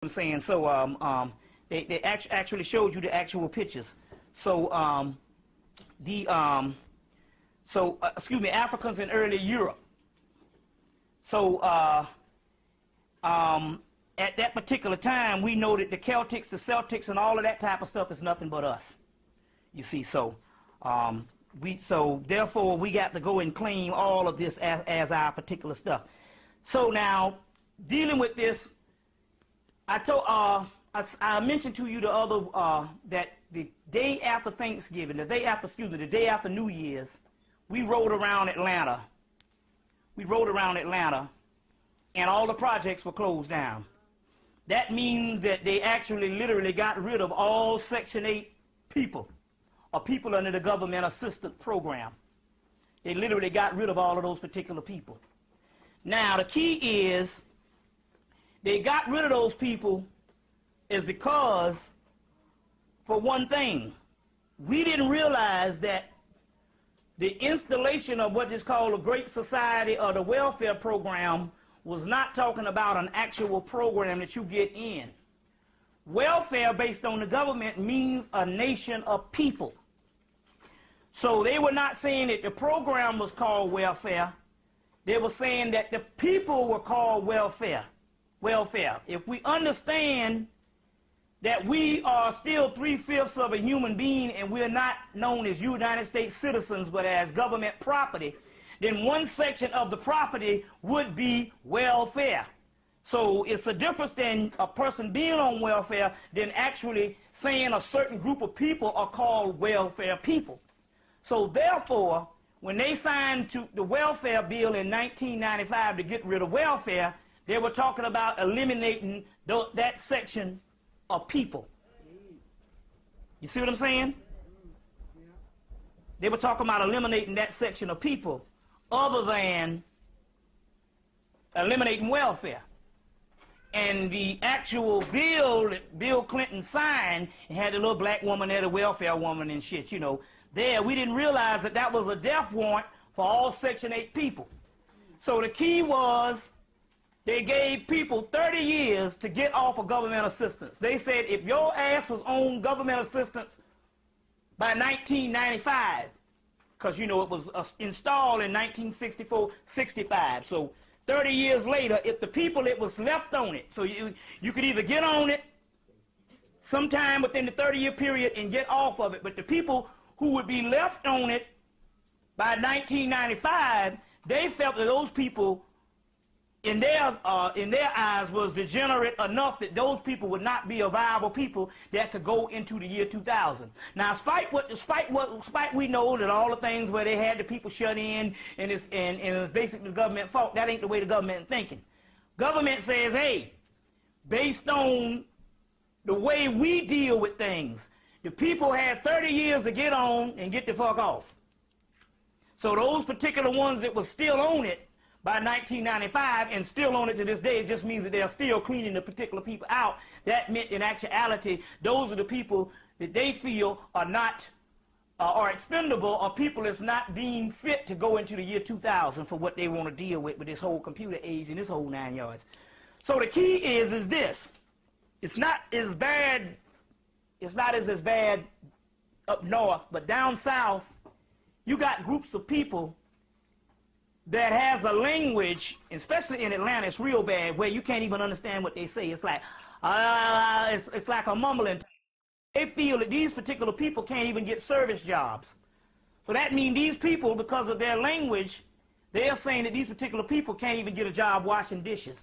I'm saying. So they actually showed you the actual pictures. So excuse me, Africans in early Europe. So at that particular time, we know that the Celtics, the Celtics, and all of that type of stuff is nothing but us. You see, so therefore we got to go and claim all of this as our particular stuff. So now, dealing with this, I mentioned to you the other that the day after Thanksgiving, the day after New Year's, we rode around Atlanta. We rode around Atlanta, and all the projects were closed down. That means that they actually literally got rid of all Section 8 people, or people under the government assistance program. They literally got rid of all of those particular people. Now, the key is they got rid of those people is because, for one thing, we didn't realize that the installation of what is called a Great Society or the welfare program was not talking about an actual program that you get in. Welfare based on the government means a nation of people. So they were not saying that the program was called welfare. They were saying that the people were called welfare. If we understand that we are still 3/5 of a human being and we're not known as United States citizens but as government property, then one section of the property would be welfare. So it's a difference than a person being on welfare than actually saying a certain group of people are called welfare people. So therefore, when they signed to the welfare bill in 1995 to get rid of welfare, they were talking about eliminating that section of people. You see what I'm saying? They were talking about eliminating that section of people other than eliminating welfare. And the actual bill that Bill Clinton signed, it had a little black woman there, the welfare woman and shit, you know. There, we didn't realize that that was a death warrant for all Section 8 people. So the key was they gave people 30 years to get off of government assistance. They said if your ass was on government assistance by 1995, because, you know, it was installed in 1964-65. So 30 years later, if the people that was left on it, so you could either get on it sometime within the 30-year period and get off of it, but the people who would be left on it by 1995, they felt that those people in their eyes was degenerate enough that those people would not be a viable people that could go into the year 2000. Now, despite we know that all the things where they had the people shut in and it's basically the government's fault, that ain't the way the government is thinking. Government says, hey, based on the way we deal with things, the people had 30 years to get on and get the fuck off. So those particular ones that were still on it by 1995 and still on it to this day, it just means that they're still cleaning the particular people out. That meant in actuality, those are the people that they feel are not, are expendable, or people that's not deemed fit to go into the year 2000 for what they want to deal with this whole computer age and this whole 9 yards. So the key is this. It's not as bad up north, but down south, you got groups of people that has a language, especially in Atlanta, it's real bad, where you can't even understand what they say. It's like, it's like a mumbling. They feel that these particular people can't even get service jobs. So that means these people, because of their language, they're saying that these particular people can't even get a job washing dishes.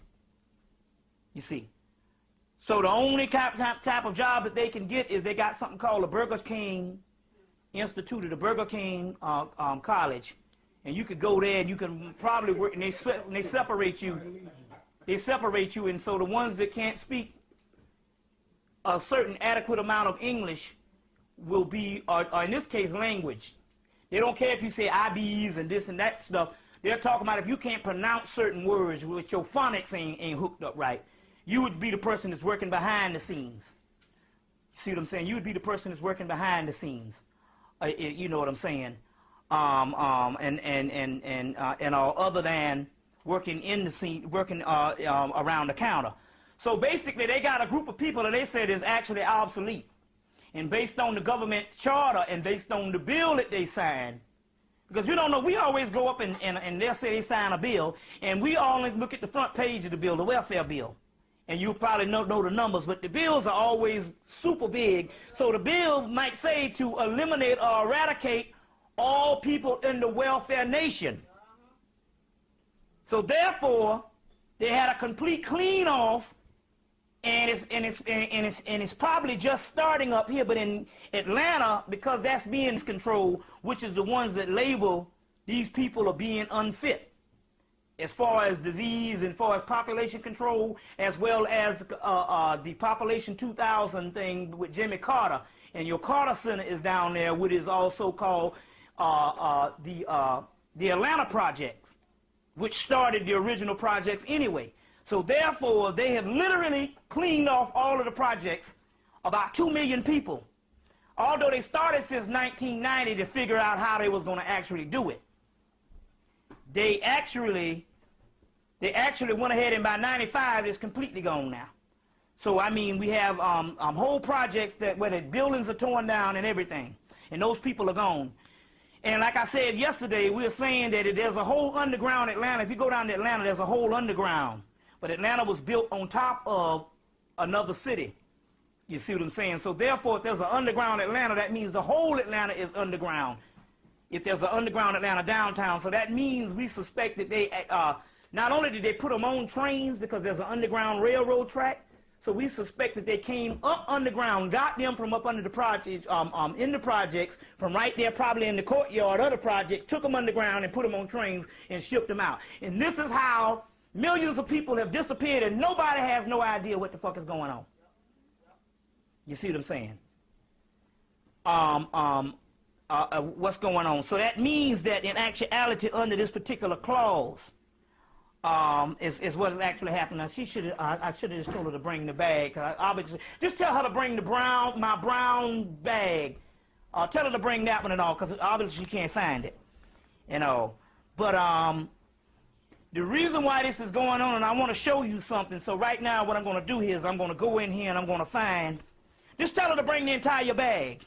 You see. So the only type of job that they can get is they got something called the Burger King Institute, or the Burger King College. And you could go there and you can probably work, and they separate you. They separate you, and so the ones that can't speak a certain adequate amount of English will be, or in this case, language. They don't care if you say IBs and this and that stuff. They're talking about if you can't pronounce certain words, with your phonics ain't hooked up right, you would be the person that's working behind the scenes. See what I'm saying? You would be the person that's working behind the scenes. You know what I'm saying? Other than working in the scene, working around the counter. So basically, they got a group of people that they said is actually obsolete. And based on the government charter and based on the bill that they signed, because you don't know, we always go up and they'll say they sign a bill, and we only look at the front page of the bill, the welfare bill. And you probably know the numbers, but the bills are always super big. So the bill might say to eliminate or eradicate all people in the welfare nation. So therefore, they had a complete clean off, and it's probably just starting up here. But in Atlanta, because that's being controlled, which is the ones that label these people are being unfit, as far as disease and as far as population control, as well as the population 2000 thing with Jimmy Carter. And your Carter Center is down there, which is also called the Atlanta Project, which started the original projects anyway. So therefore, they have literally cleaned off all of the projects, about 2 million people. Although they started since 1990 to figure out how they was going to actually do it. They actually went ahead, and by 95 it's completely gone now. So I mean, we have whole projects where the buildings are torn down and everything, and those people are gone. And like I said yesterday, we were saying that there's a whole underground Atlanta. If you go down to Atlanta, there's a whole underground. But Atlanta was built on top of another city. You see what I'm saying? So therefore, if there's an underground Atlanta, that means the whole Atlanta is underground. If there's an underground Atlanta downtown, so that means we suspect that they, not only did they put them on trains because there's an underground railroad track, so we suspect that they came up underground, got them from up under the projects, in the projects, from right there probably in the courtyard of the projects, took them underground and put them on trains and shipped them out. And this is how millions of people have disappeared and nobody has no idea what the fuck is going on. You see what I'm saying? What's going on? So that means that in actuality, under this particular clause, is what is actually happening. Now, I should have just told her to bring the bag. Obviously, just tell her to bring my brown bag. Tell her to bring that one and all, because obviously she can't find it, you know. But the reason why this is going on, and I want to show you something. So right now, what I'm going to do here is I'm going to go in here and I'm going to find. Just tell her to bring the entire bag.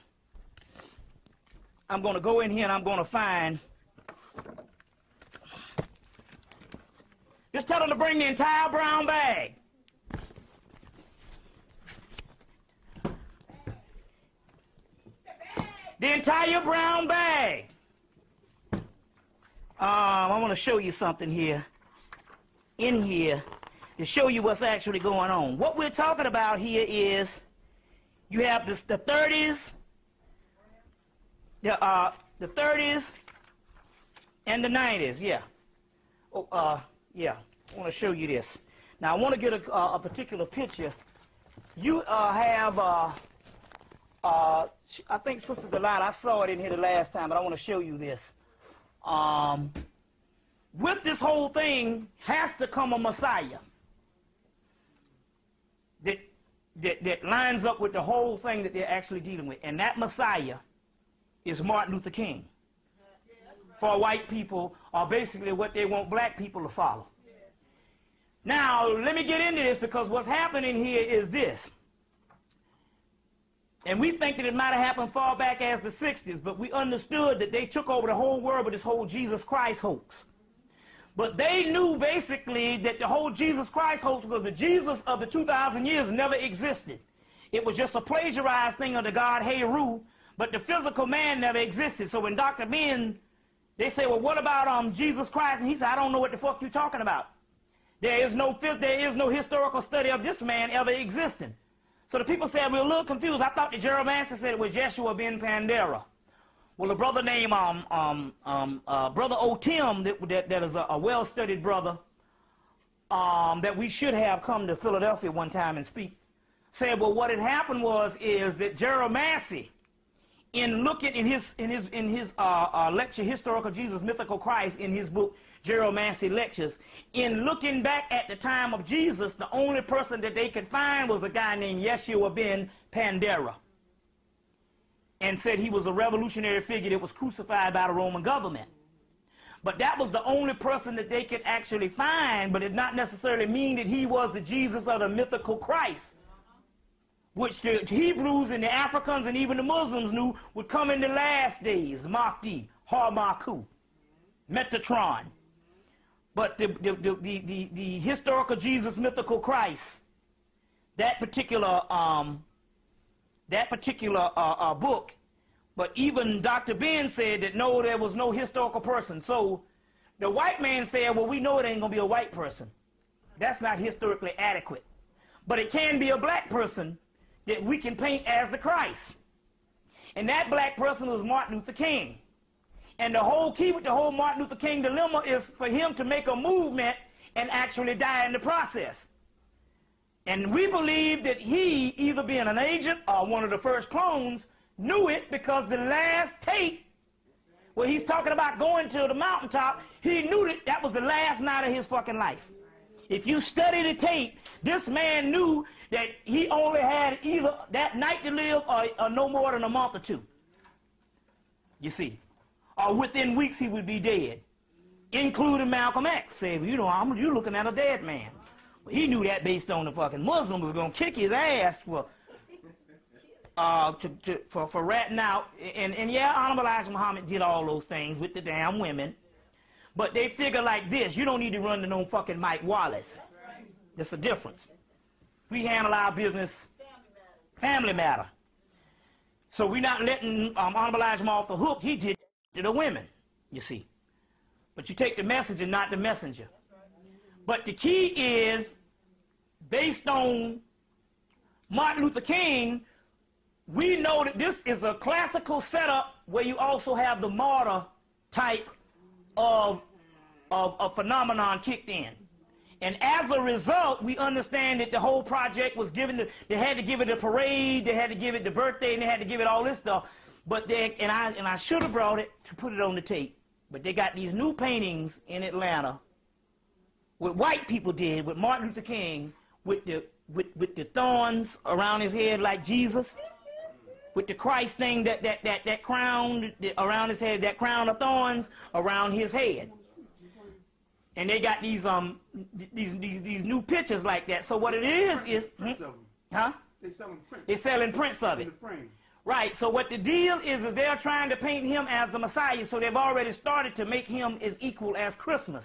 I'm going to go in here and I'm going to find. Just tell her to bring the entire brown bag. The entire brown bag. I want to show you something here. In here, to show you what's actually going on. What we're talking about here is you have the 30s, the 30s, and the 90s. Yeah. Yeah. I want to show you this. Now I want to get a particular picture. You have I think Sister Delilah, I saw it in here the last time, but I want to show you this. With this whole thing has to come a Messiah that lines up with the whole thing that they're actually dealing with. And that Messiah is Martin Luther King. For white people, or basically what they want black people to follow. Now, let me get into this, because what's happening here is this. And we think that it might have happened far back as the 60s, but we understood that they took over the whole world with this whole Jesus Christ hoax. But they knew basically that the whole Jesus Christ hoax was the Jesus of the 2,000 years never existed. It was just a plagiarized thing of the god Heru, but the physical man never existed. So when Dr. Ben, they say, well, what about Jesus Christ? And he said, I don't know what the fuck you're talking about. There is no historical study of this man ever existing. So the people said, we're a little confused. I thought the Jeromancer said it was Yeshua ben Pandera. Well, a brother named Brother Otim, that is a well-studied brother, that we should have come to Philadelphia one time and speak, said, well, what had happened is that Jeromancy, in looking in his lecture, Historical Jesus, Mythical Christ, in his book, Jeromancy Lectures, in looking back at the time of Jesus, the only person that they could find was a guy named Yeshua ben Pandera, and said he was a revolutionary figure that was crucified by the Roman government. But that was the only person that they could actually find, but it not necessarily mean that he was the Jesus or the mythical Christ, which the Hebrews and the Africans and even the Muslims knew would come in the last days, Mahdi, Har-Maku, Metatron. But the historical Jesus, mythical Christ, that particular book, but even Dr. Ben said that no, there was no historical person. So the white man said, well, we know it ain't going to be a white person. That's not historically adequate. But it can be a black person that we can paint as the Christ. And that black person was Martin Luther King. And the whole key with the whole Martin Luther King dilemma is for him to make a movement and actually die in the process. And we believe that he, either being an agent or one of the first clones, knew it because the last tape where he's talking about going to the mountaintop, he knew that that was the last night of his fucking life. If you study the tape, this man knew that he only had either that night to live or no more than a month or two. You see. Or within weeks he would be dead. Including Malcolm X. Said, you know, you're looking at a dead man. Well, he knew that based on the fucking Muslim was going to kick his ass for ratting out. And yeah, Honorable Elijah Muhammad did all those things with the damn women. But they figure like this, you don't need to run to no fucking Mike Wallace. There's a difference. We handle our business family matter. So we're not letting Honorable Elijah off the hook. He did to the women, you see. But you take the message and not the messenger. But the key is, based on Martin Luther King, we know that this is a classical setup where you also have the martyr type of phenomenon kicked in. And as a result, we understand that the whole project was given, they had to give it a parade, they had to give it the birthday, and they had to give it all this stuff. But they, and I should have brought it to put it on the tape, but they got these new paintings in Atlanta, what white people did with Martin Luther King, with the thorns around his head like Jesus, with the Christ thing, that crown around his head, that crown of thorns around his head. And they got these new pictures like that. So what it is huh? They're selling prints of it. Right, so what the deal is they're trying to paint him as the Messiah, so they've already started to make him as equal as Christmas.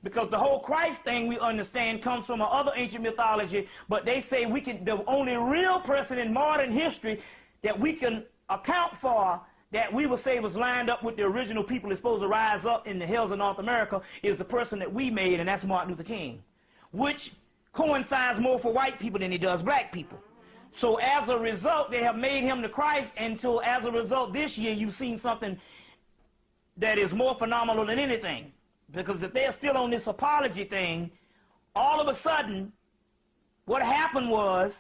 Because the whole Christ thing, we understand, comes from other ancient mythology, but they say the only real person in modern history that we can account for that we would say was lined up with the original people that's supposed to rise up in the hills of North America is the person that we made, and that's Martin Luther King, which coincides more for white people than it does black people. So as a result, they have made him the Christ, and so as a result, this year you've seen something that is more phenomenal than anything. Because if they're still on this apology thing, all of a sudden, what happened was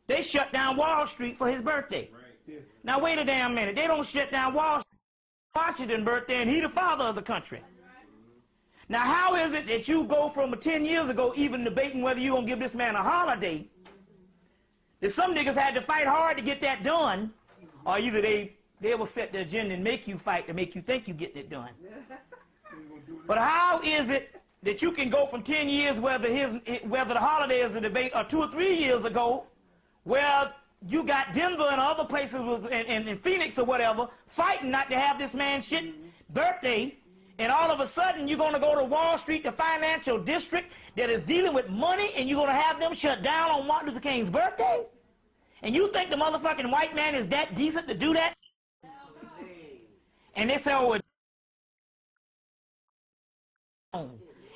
they shut down Wall Street for his birthday. Right. Yeah. Now wait a damn minute. They don't shut down Wall Street for Washington's birthday, and he's the father of the country. Now how is it that you go from 10 years ago even debating whether you're going to give this man a holiday, that some niggas had to fight hard to get that done, or either they will set the agenda and make you fight to make you think you're getting it done. But how is it that you can go from 10 years whether the holiday is a debate, or 2 or 3 years ago where you got Denver and other places in Phoenix or whatever fighting not to have this man's birthday, and all of a sudden you're going to go to Wall Street, the financial district that is dealing with money, and you're going to have them shut down on Martin Luther King's birthday? And you think the motherfucking white man is that decent to do that? And they say, oh,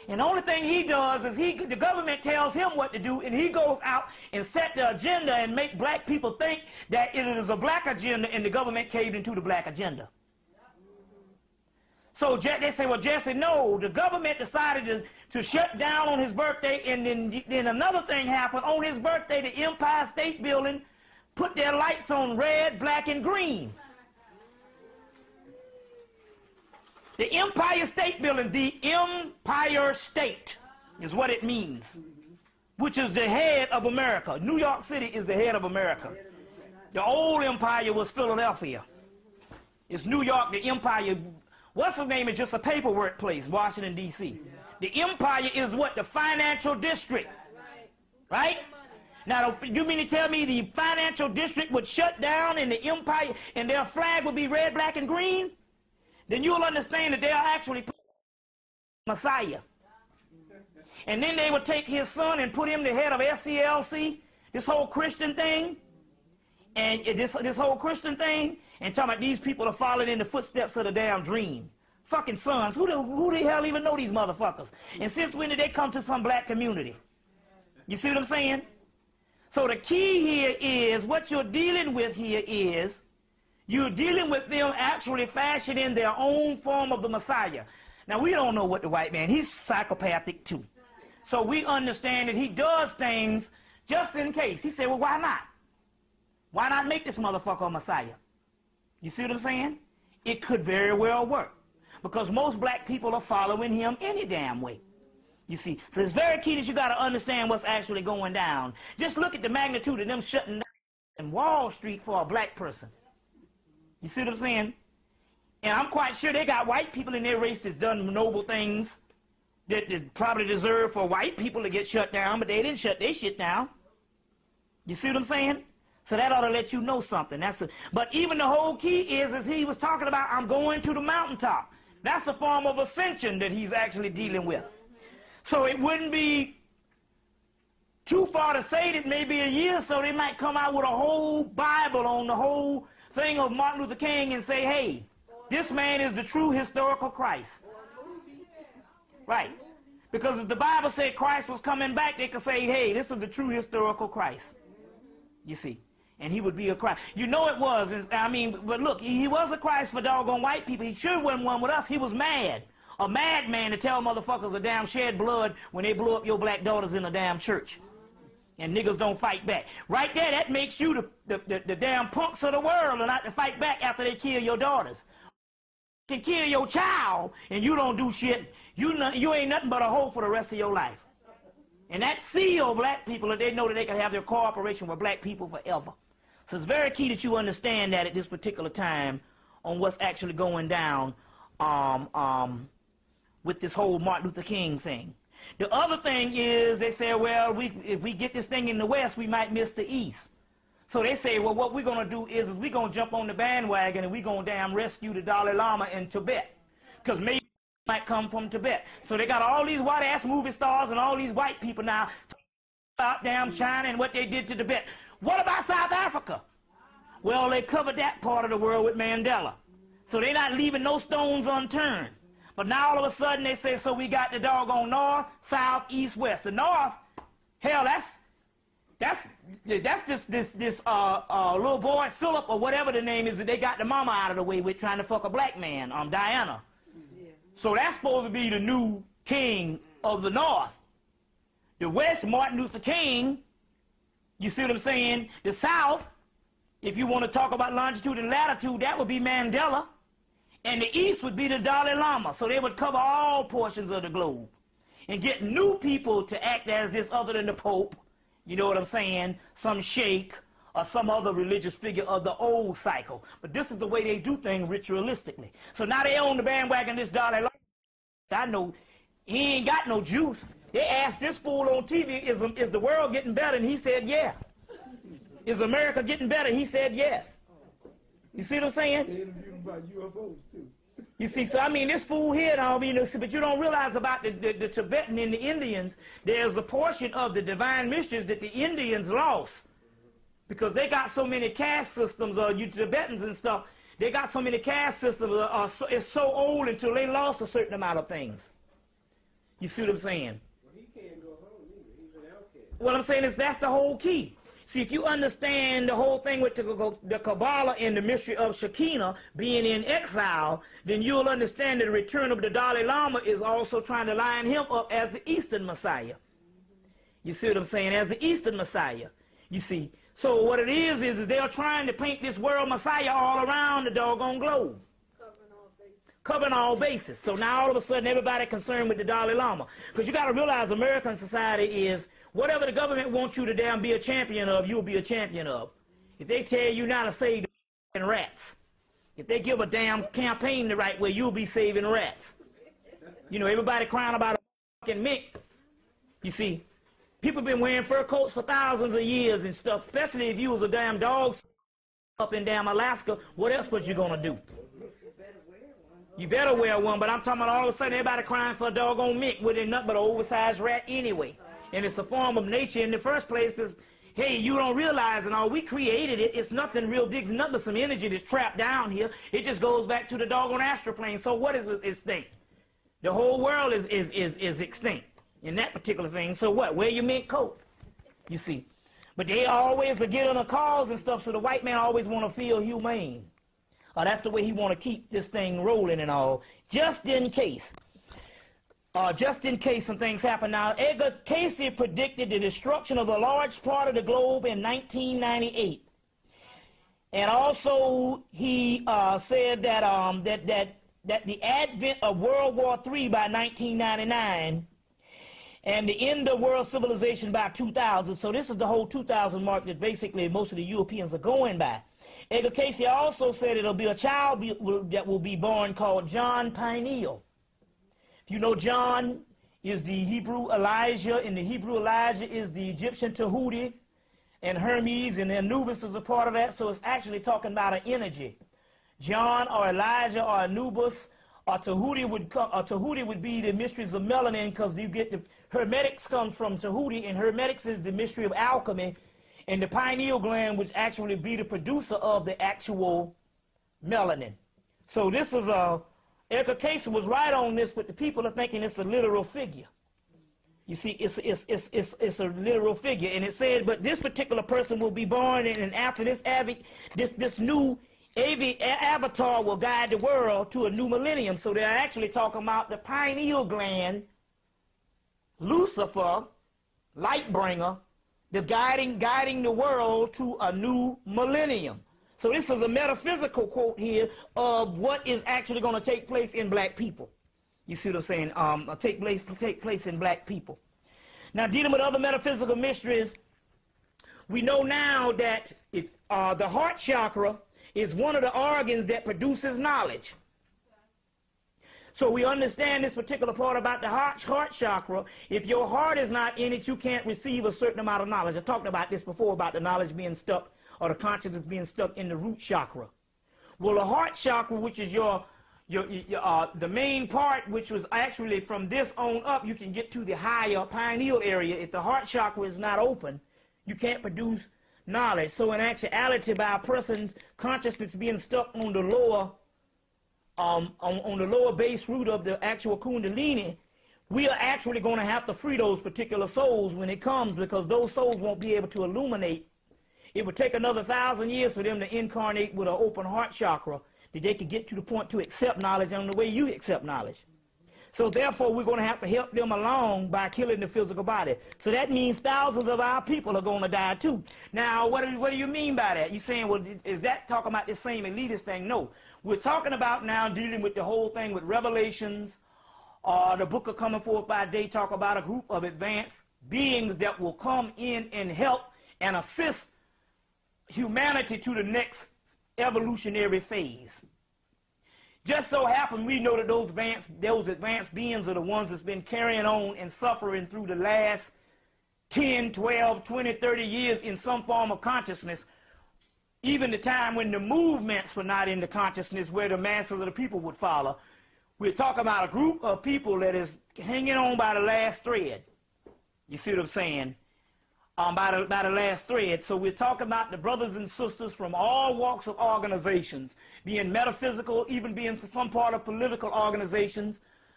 and the only thing he does is the government tells him what to do, and he goes out and set the agenda and make black people think that it is a black agenda, and the government caved into the black agenda. So they say, well, Jesse, no, the government decided to shut down on his birthday, and then another thing happened. On his birthday, the Empire State Building put their lights on red, black, and green. The Empire State Building, the Empire State is what it means, which is the head of America. New York City is the head of America. The old empire was Philadelphia. It's New York, the empire What's his name is just a paperwork place, Washington, D.C. The empire is what? The financial district. Right? Now, you mean to tell me the financial district would shut down and the empire and their flag would be red, black, and green? Then you'll understand that they are actually Messiah. And then they would take his son and put him the head of SCLC, this whole Christian thing, and this whole Christian thing, and talking about these people are following in the footsteps of the damn dream. Fucking sons. Who the hell even know these motherfuckers? And since when did they come to some black community? You see what I'm saying? So the key here is, what you're dealing with here is, you're dealing with them actually fashioning their own form of the Messiah. Now, we don't know what the white man, he's psychopathic too. So we understand that he does things just in case. He said, well, why not? Why not make this motherfucker a Messiah? You see what I'm saying? It could very well work. Because most black people are following him any damn way. You see, so it's very key that you got to understand what's actually going down. Just look at the magnitude of them shutting down in Wall Street for a black person. You see what I'm saying? And I'm quite sure they got white people in their race that's done noble things that probably deserve for white people to get shut down, but they didn't shut their shit down. You see what I'm saying? So that ought to let you know something. But even the whole key is, as he was talking about, I'm going to the mountaintop. That's a form of ascension that he's actually dealing with. So it wouldn't be too far to say that maybe a year or so they might come out with a whole Bible on the whole thing of Martin Luther King and say, hey, this man is the true historical Christ. Right. Because if the Bible said Christ was coming back, they could say, hey, this is the true historical Christ. You see. And he would be a Christ. You know it was. I mean, but look, he was a Christ for doggone white people. He sure wasn't one with us. He was mad. A madman to tell motherfuckers to damn shed blood when they blow up your black daughters in a damn church. And niggas don't fight back. Right there, that makes you the damn punks of the world and not to fight back after they kill your daughters. Can kill your child and you don't do shit. You ain't nothing but a hoe for the rest of your life. And that seal black people that they know that they can have their cooperation with black people forever. So it's very key that you understand that at this particular time on what's actually going down with this whole Martin Luther King thing. The other thing is they say, well, if we get this thing in the West, we might miss the East. So they say, well, what we're going to do is we're going to jump on the bandwagon and we're going to damn rescue the Dalai Lama in Tibet. Because maybe it might come from Tibet. So they got all these white-ass movie stars and all these white people now about damn China and what they did to Tibet. What about South Africa? Well, they covered that part of the world with Mandela. So they're not leaving no stones unturned. But now all of a sudden they say, so we got the doggone north, south, east, west. The north, hell, that's this little boy, Philip, or whatever the name is, that they got the mama out of the way with trying to fuck a black man, Diana. Yeah. So that's supposed to be the new king of the north. The west, Martin Luther King. You see what I'm saying? The south, if you want to talk about longitude and latitude, that would be Mandela. And the east would be the Dalai Lama. So they would cover all portions of the globe. And get new people to act as this other than the Pope. You know what I'm saying? Some sheikh or some other religious figure of the old cycle. But this is the way they do things ritualistically. So now they own the bandwagon, this Dalai Lama. I know he ain't got no juice. They asked this fool on TV, is the world getting better? And he said, yeah. Is America getting better? He said, yes. You see what I'm saying? They interviewed him about UFOs, too. You see, so I mean, this fool here, but you don't realize about the Tibetan and the Indians, there's a portion of the divine mysteries that the Indians lost. Because they got so many caste systems, you Tibetans and stuff, they got so many caste systems, it's so old until they lost a certain amount of things. You see what I'm saying? Well, he can't go home either. He's an outcast. What I'm saying is that's the whole key. See, if you understand the whole thing with the Kabbalah and the mystery of Shekinah being in exile, then you'll understand that the return of the Dalai Lama is also trying to line him up as the Eastern Messiah. You see what I'm saying? As the Eastern Messiah. You see. So what it is they're trying to paint this world Messiah all around the doggone globe. Covering all bases. So now all of a sudden everybody concerned with the Dalai Lama. Because you got to realize American society is whatever the government wants you to damn be a champion of, you'll be a champion of. If they tell you not to save the rats, If they give a damn campaign the right way, you'll be saving rats. You know, everybody crying about a fucking mink. You see, people been wearing fur coats for thousands of years and stuff, especially if you was a damn dog up in damn Alaska. What else was you going to do? You better wear one, but I'm talking about all of a sudden everybody crying for a doggone mink with it nothing but an oversized rat anyway. And it's a form of nature in the first place because, hey, you don't realize and all, we created it. It's nothing real big, nothing but some energy that's trapped down here. It just goes back to the doggone astral plane. So what is extinct? The whole world is extinct in that particular thing. So what? Wear your mink coat, you see. But they always get on a cause and stuff, so the white man always want to feel humane. That's the way he want to keep this thing rolling and all, just in case. Just in case some things happen. Now, Edgar Cayce predicted the destruction of a large part of the globe in 1998. And also, he said that the advent of World War III by 1999 and the end of world civilization by 2000. So this is the whole 2000 mark that basically most of the Europeans are going by. Edgar Cayce also said it'll be a child that will be born called John Pineal. If you know, John is the Hebrew Elijah, and the Hebrew Elijah is the Egyptian Tahuti, and Hermes and Anubis is a part of that, so it's actually talking about an energy. John or Elijah or Anubis or Tahuti would be the mysteries of melanin, because you get the Hermetics comes from Tahuti, and Hermetics is the mystery of alchemy, and the pineal gland would actually be the producer of the actual melanin. So this is Edgar Cayce was right on this, but the people are thinking it's a literal figure. You see, it's a literal figure, and it said, but this particular person will be born, and after this new avatar will guide the world to a new millennium. So they're actually talking about the pineal gland, Lucifer, light bringer, the guiding the world to a new millennium. So this is a metaphysical quote here of what is actually going to take place in black people. You see what I'm saying? Take place in black people. Now, dealing with other metaphysical mysteries, we know now that if, the heart chakra is one of the organs that produces knowledge. So we understand this particular part about the heart chakra. If your heart is not in it, you can't receive a certain amount of knowledge. I talked about this before, about the knowledge being stuck, or the consciousness being stuck in the root chakra. Well, the heart chakra, which is the main part, which was actually from this on up, you can get to the higher pineal area. If the heart chakra is not open, you can't produce knowledge. So in actuality, by a person's consciousness being stuck on the lower on the lower base root of the actual kundalini, we are actually going to have to free those particular souls when it comes, because those souls won't be able to illuminate. It would take another 1,000 years for them to incarnate with an open heart chakra, that they could get to the point to accept knowledge on the way you accept knowledge. So therefore, we're going to have to help them along by killing the physical body. So that means thousands of our people are going to die too. Now, what do you mean by that? You're saying, well, is that talking about this same elitist thing? No. We're talking about now dealing with the whole thing with Revelations, or the book of Coming Forth by Day, talk about a group of advanced beings that will come in and help and assist humanity to the next evolutionary phase. Just so happen we know that those advanced beings are the ones that's been carrying on and suffering through the last 10, 12, 20, 30 years in some form of consciousness, even the time when the movements were not in the consciousness where the masses of the people would follow. We're talking about a group of people that is hanging on by the last thread. You see what I'm saying? By the last thread. So we're talking about the brothers and sisters from all walks of organizations, being metaphysical, even being some part of political organizations,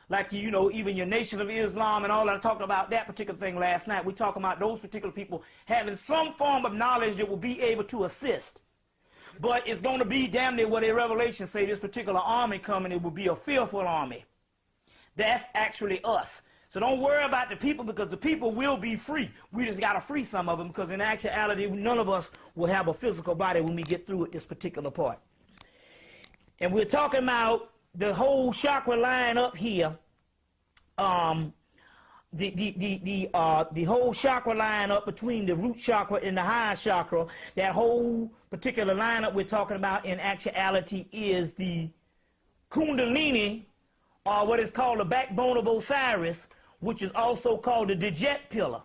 like, you know, even your Nation of Islam and all that. I talked about that particular thing last night. We're talking about those particular people having some form of knowledge that will be able to assist. But it's going to be damn near what a revelation say, this particular army coming, it will be a fearful army. That's actually us. So don't worry about the people, because the people will be free. We just got to free some of them, because in actuality, none of us will have a physical body when we get through with this particular part. And we're talking about the whole chakra line up here. the whole chakra lineup between the root chakra and the high chakra, that whole particular lineup we're talking about in actuality is the Kundalini, or what is called the backbone of Osiris, which is also called the Djet pillar.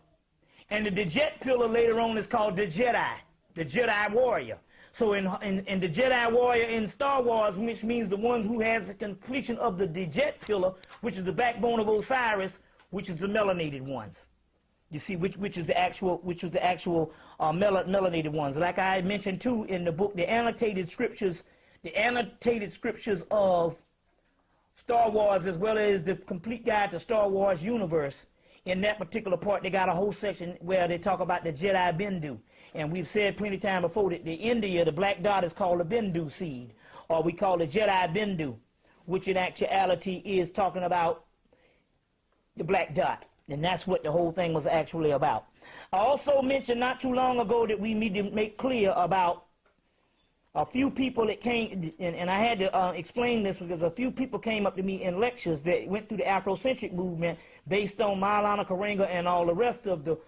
And the Djet pillar later on is called the Jedi warrior. So in the Jedi warrior in Star Wars, which means the one who has the completion of the Djet pillar, which is the backbone of Osiris, which is the melanated ones. You see, which is the actual melanated ones. Like I mentioned too in the book, the annotated scriptures of Star Wars, as well as the complete guide to Star Wars universe. In that particular part, they got a whole section where they talk about the Jedi Bindu. And we've said plenty of time before that the India, the black dot, is called the Bindu seed, or we call it Jedi Bindu, which in actuality is talking about the black dot. And that's what the whole thing was actually about. I also mentioned not too long ago that we need to make clear about a few people that came, and I had to explain this because a few people came up to me in lectures that went through the Afrocentric movement based on Maulana Karenga and all the rest of the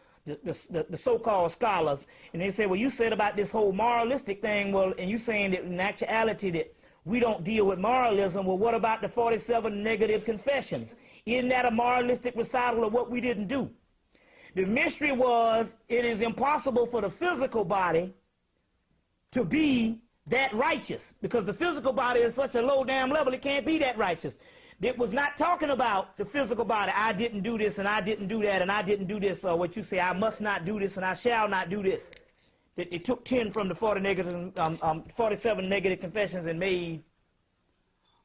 so-called scholars. And they said, well, you said about this whole moralistic thing, well, and you saying that in actuality that we don't deal with moralism. Well, what about the 47 negative confessions? Isn't that a moralistic recital of what we didn't do? The mystery was it is impossible for the physical body to be that righteous, because the physical body is such a low damn level, it can't be that righteous. It was not talking about the physical body. I didn't do this and I didn't do that and I didn't do this, or what you say, I must not do this and I shall not do this. That they took 10 from the 47 negative confessions and made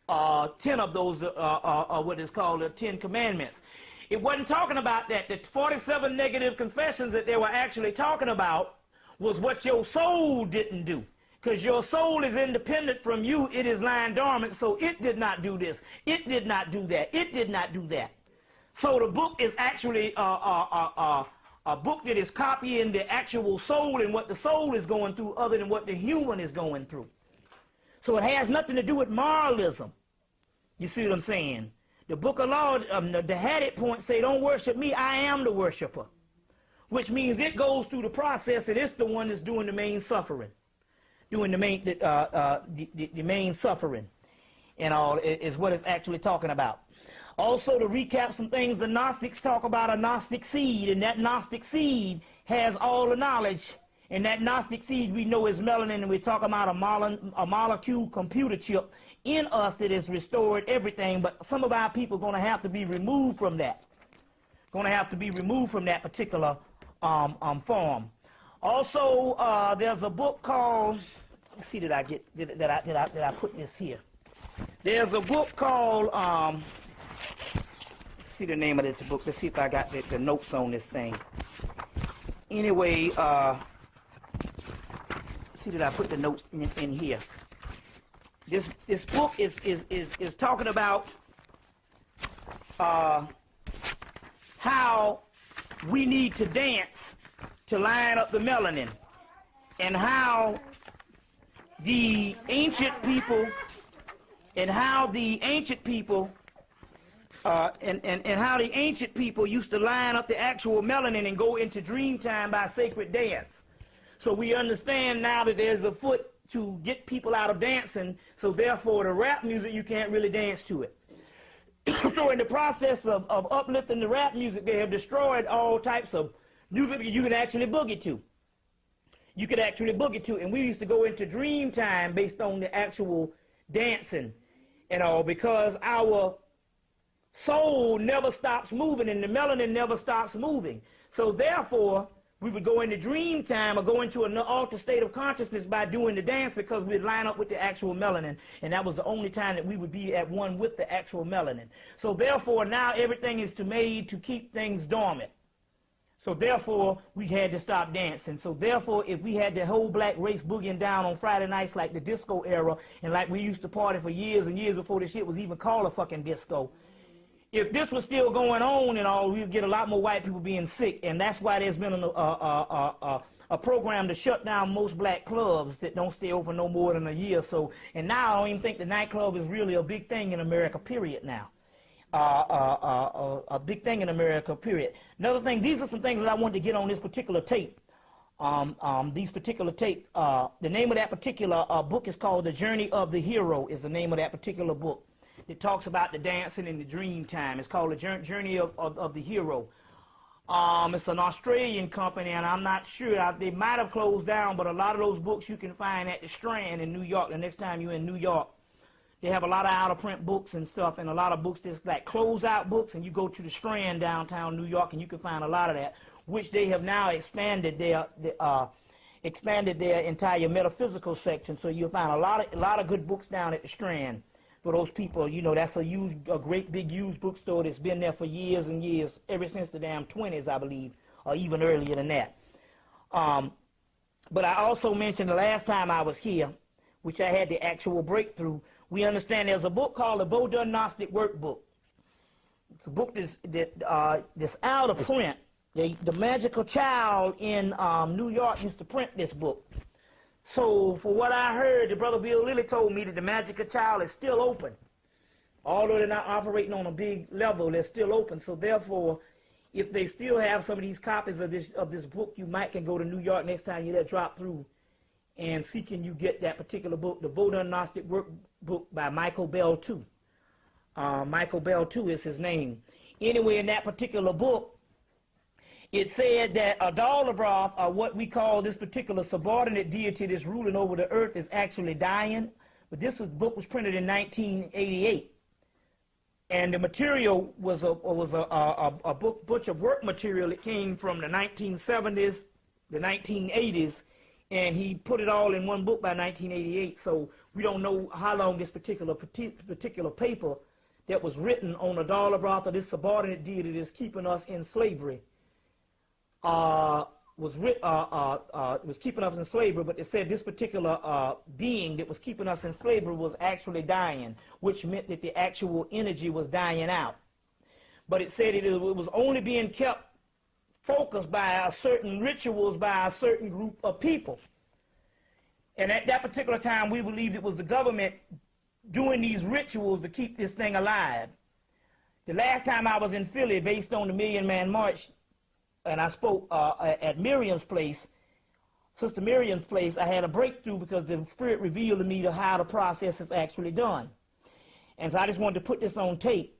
10 of those what is called the 10 commandments. It wasn't talking about that. The 47 negative confessions that they were actually talking about was what your soul didn't do. Because your soul is independent from you. It is lying dormant, so it did not do this. It did not do that. It did not do that. So the book is actually a book that is copying the actual soul and what the soul is going through other than what the human is going through. So it has nothing to do with moralism. You see what I'm saying? The book of law, the headed point say, don't worship me, I am the worshiper. Which means it goes through the process and it's the one that's doing the main suffering. Doing the main suffering and all is what it's actually talking about. Also, to recap some things, the Gnostics talk about a Gnostic seed, and that Gnostic seed has all the knowledge, and that Gnostic seed we know is melanin, and we're talking about a molecule computer chip in us that has restored everything, but some of our people are going to have to be removed from that. Going to have to be removed from that particular form. Also, there's a book called, let's see, did I put this here? There's a book called, let's see the name of this book. Let's see if I got the notes on this thing. Anyway, see, did I put the notes in here? This book is talking about how we need to dance to line up the melanin, and how the ancient people used to line up the actual melanin and go into dream time by sacred dance. So we understand now that there's a foot to get people out of dancing, so therefore the rap music, you can't really dance to it. So in the process of uplifting the rap music, they have destroyed all types of music you can actually boogie to. You could actually boogie to, and we used to go into dream time based on the actual dancing and all, because our soul never stops moving and the melanin never stops moving. So therefore, we would go into dream time or go into an altered state of consciousness by doing the dance, because we'd line up with the actual melanin, and that was the only time that we would be at one with the actual melanin. So therefore, now everything is made to keep things dormant. So therefore, we had to stop dancing. So therefore, if we had the whole black race boogieing down on Friday nights like the disco era, and like we used to party for years and years before this shit was even called a fucking disco, if this was still going on and all, we'd get a lot more white people being sick. And that's why there's been a program to shut down most black clubs that don't stay open no more than a year or so. And now I don't even think the nightclub is really a big thing in America, period, now. a big thing in America, period. Another thing, these are some things that I wanted to get on this particular tape. These particular tape, the name of that particular book is called The Journey of the Hero, is the name of that particular book. It talks about the dancing in the dream time. It's called The Journey of the Hero. It's an Australian company, and I'm not sure. They might have closed down, but a lot of those books you can find at the Strand in New York. The next time you're in New York, they have a lot of out-of-print books and stuff, and a lot of books that's like close-out books, and you go to the Strand downtown New York, and you can find a lot of that, which they have now expanded their entire metaphysical section. So you'll find a lot of good books down at the Strand. For those people, you know, that's a great big used bookstore that's been there for years and years, ever since the damn 20s, I believe, or even earlier than that. But I also mentioned the last time I was here, which I had the actual breakthrough, we understand there's a book called the Vodun Gnostic Workbook. It's a book that's out of print. The Magical Child in New York used to print this book. So, for what I heard, the brother Bill Lilly told me that the Magical Child is still open. Although they're not operating on a big level, they're still open. So, therefore, if they still have some of these copies of this book, you can go to New York next time you drop through and see can you get that particular book, the Vodun Gnostic Workbook by Michael Bell II. Michael Bell II is his name. Anyway, in that particular book, it said that Adalabroth, or what we call this particular subordinate deity that's ruling over the earth, is actually dying. But this book was printed in 1988. And the material was a bunch of work material. It came from the 1970s, the 1980s, and he put it all in one book by 1988. So we don't know how long this particular paper that was written on Adalabroth, or this subordinate deity that's keeping us in slavery, was keeping us in slavery, but it said this particular being that was keeping us in slavery was actually dying, which meant that the actual energy was dying out. But it said it was only being kept focused by certain rituals by a certain group of people. And at that particular time, we believed it was the government doing these rituals to keep this thing alive. The last time I was in Philly, based on the Million Man March, and I spoke at Miriam's place, Sister Miriam's place, I had a breakthrough because the Spirit revealed to me how the process is actually done. And so I just wanted to put this on tape,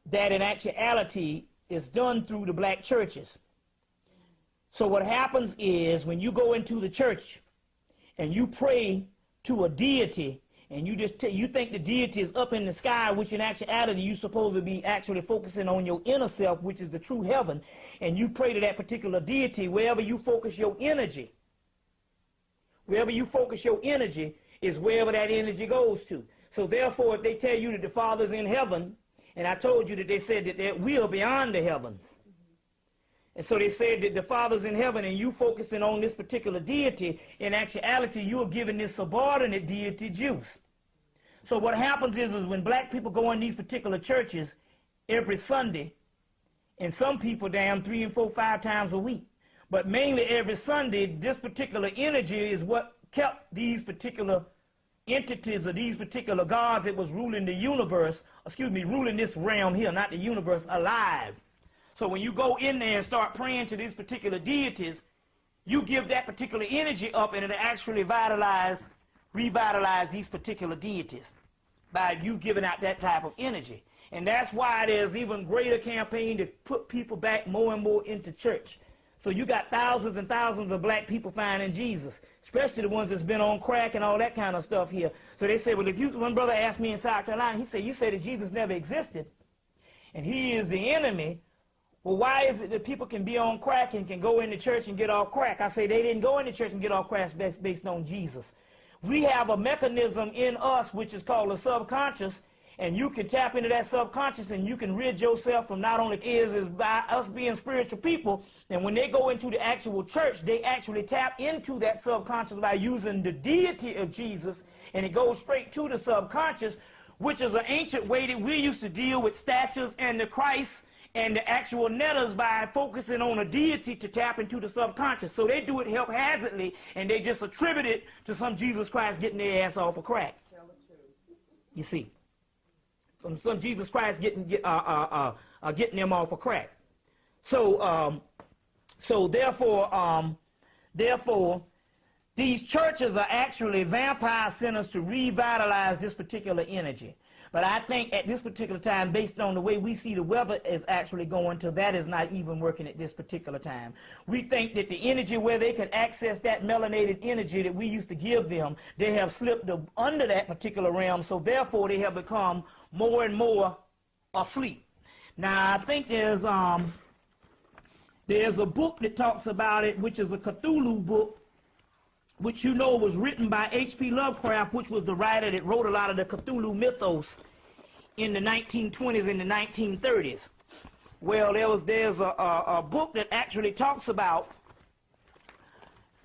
that in actuality is done through the black churches. So what happens is when you go into the church and you pray to a deity, and you think the deity is up in the sky, which in actuality you're supposed to be actually focusing on your inner self, which is the true heaven, and you pray to that particular deity, wherever you focus your energy is wherever that energy goes to. So therefore, if they tell you that the Father's in heaven, and I told you that they said that there will beyond the heavens, and so they said that the Father's in heaven and you focusing on this particular deity, in actuality you are giving this subordinate deity juice. So what happens is when black people go in these particular churches every Sunday, and some people damn 3 and 4, 5 times a week, but mainly every Sunday, this particular energy is what kept these particular entities or these particular gods that was ruling the universe, ruling this realm here, not the universe, alive. So when you go in there and start praying to these particular deities, you give that particular energy up, and it'll actually revitalize these particular deities by you giving out that type of energy. And that's why there's even greater campaign to put people back more and more into church. So you got thousands and thousands of black people finding Jesus, especially the ones that's been on crack and all that kind of stuff here. So they say, well, one brother asked me in South Carolina, he said, you said that Jesus never existed, and he is the enemy. Well, why is it that people can be on crack and can go into church and get off crack? I say they didn't go into church and get off crack based on Jesus. We have a mechanism in us which is called the subconscious, and you can tap into that subconscious and you can rid yourself from not only is by us being spiritual people, and when they go into the actual church, they actually tap into that subconscious by using the deity of Jesus, and it goes straight to the subconscious, which is an ancient way that we used to deal with statues and the Christ and the actual netters by focusing on a deity to tap into the subconscious. So they do it haphazardly, and they just attribute it to some Jesus Christ getting their ass off a crack. You see. from Jesus Christ getting them off of crack. So therefore, these churches are actually vampire centers to revitalize this particular energy. But I think at this particular time, based on the way we see the weather is actually going to, that is not even working at this particular time. We think that the energy where they can access that melanated energy that we used to give them, they have slipped under that particular realm, so therefore they have become more and more asleep. Now, I think there's a book that talks about it, which is a Cthulhu book, which you know was written by H.P. Lovecraft, which was the writer that wrote a lot of the Cthulhu mythos in the 1920s and the 1930s. Well, there's a book that actually talks about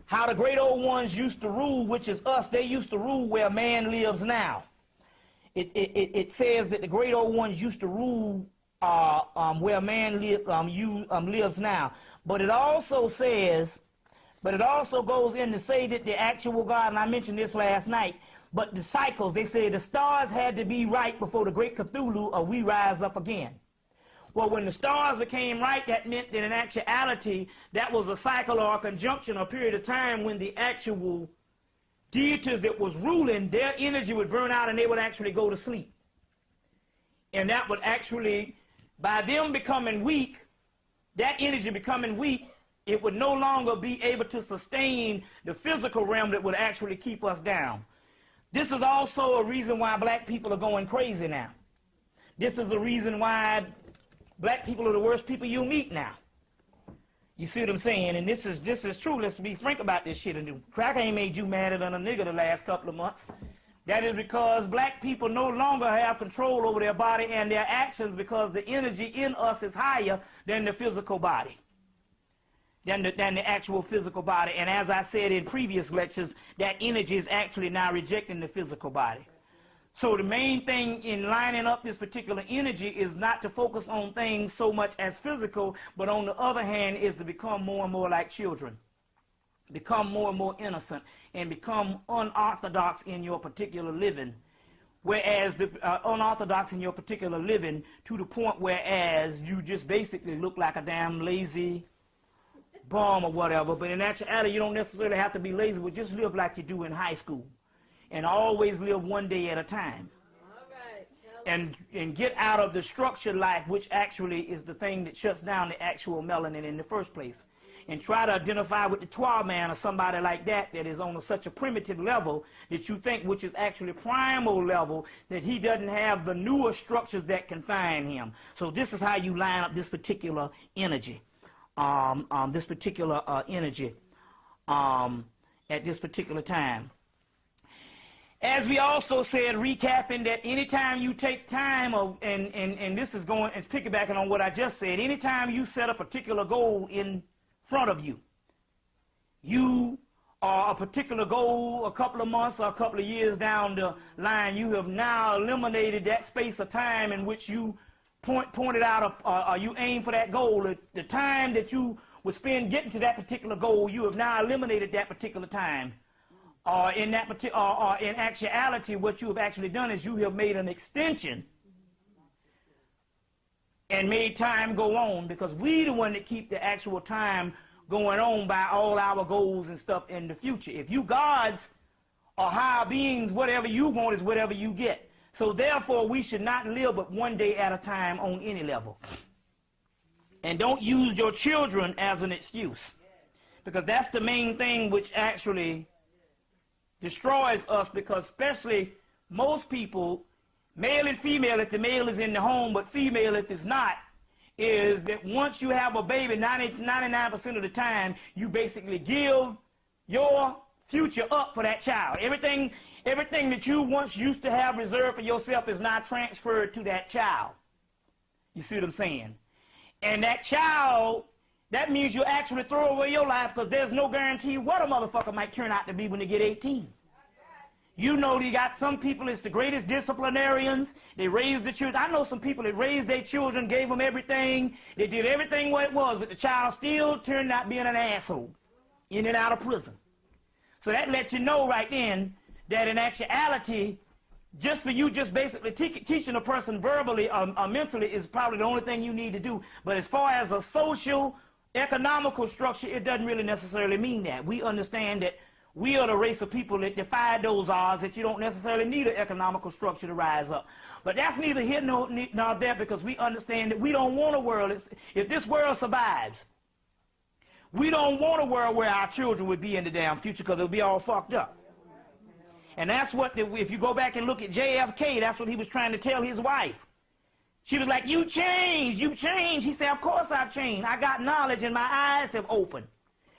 how the great old ones used to rule, which is us. They used to rule where man lives now. It says that the great old ones used to rule where man lives now. But it also says, but it also goes in to say that the actual God, and I mentioned this last night, but the cycles, they say the stars had to be right before the great Cthulhu or we rise up again. Well, when the stars became right, that meant that in actuality, that was a cycle or a conjunction, a period of time when the actual deities that was ruling, their energy would burn out and they would actually go to sleep. And that would actually, by them becoming weak, that energy becoming weak, it would no longer be able to sustain the physical realm that would actually keep us down. This is also a reason why black people are going crazy now. This is a reason why black people are the worst people you meet now. You see what I'm saying? And this is true. Let's be frank about this shit. And crack ain't made you madder than a nigga the last couple of months. That is because black people no longer have control over their body and their actions because the energy in us is higher than the physical body, than the actual physical body. And as I said in previous lectures, that energy is actually now rejecting the physical body. So the main thing in lining up this particular energy is not to focus on things so much as physical, but on the other hand is to become more and more like children. Become more and more innocent and become unorthodox in your particular living. Whereas the unorthodox in your particular living to the point whereas you just basically look like a damn lazy bum or whatever. But in actuality, you don't necessarily have to be lazy, but just live like you do in high school. And always live one day at a time. And get out of the structured life, which actually is the thing that shuts down the actual melanin in the first place. And try to identify with the Twa man or somebody like that that is on such a primitive level that you think, which is actually primal level, that he doesn't have the newer structures that confine him. So this is how you line up this particular energy. At this particular time. As we also said, recapping, that anytime you take time, and this is going, it's piggybacking on what I just said, anytime you set a particular goal in front of you, you are a particular goal a couple of months or a couple of years down the line, you have now eliminated that space of time in which you pointed out, or you aim for that goal. The time that you would spend getting to that particular goal, you have now eliminated that particular time. In actuality, what you have actually done is you have made an extension and made time go on, because we the one that keep the actual time going on by all our goals and stuff in the future. If you gods or higher beings, whatever you want is whatever you get. So therefore, we should not live but one day at a time on any level. And don't use your children as an excuse, because that's the main thing which actually destroys us, because especially most people, male and female, if the male is in the home, but female if it's not, is that once you have a baby, 99% of the time, you basically give your future up for that child. Everything that you once used to have reserved for yourself is now transferred to that child. You see what I'm saying? And that child, that means you actually throw away your life, because there's no guarantee what a motherfucker might turn out to be when they get 18. You know, you got some people that's the greatest disciplinarians. They raised the children. I know some people that raised their children, gave them everything. They did everything what it was, but the child still turned out being an asshole in and out of prison. So that lets you know right then that in actuality, just for you just basically teaching a person verbally or mentally is probably the only thing you need to do. But as far as a social, economical structure, it doesn't really necessarily mean that. We understand that we are the race of people that defy those odds, that you don't necessarily need an economical structure to rise up. But that's neither here nor there, because we understand that we don't want a world, if this world survives, we don't want a world where our children would be in the damn future, because it'll be all fucked up. And that's what, if you go back and look at JFK, that's what he was trying to tell his wife. She was like, you changed, you changed. He said, of course I've changed. I got knowledge and my eyes have opened.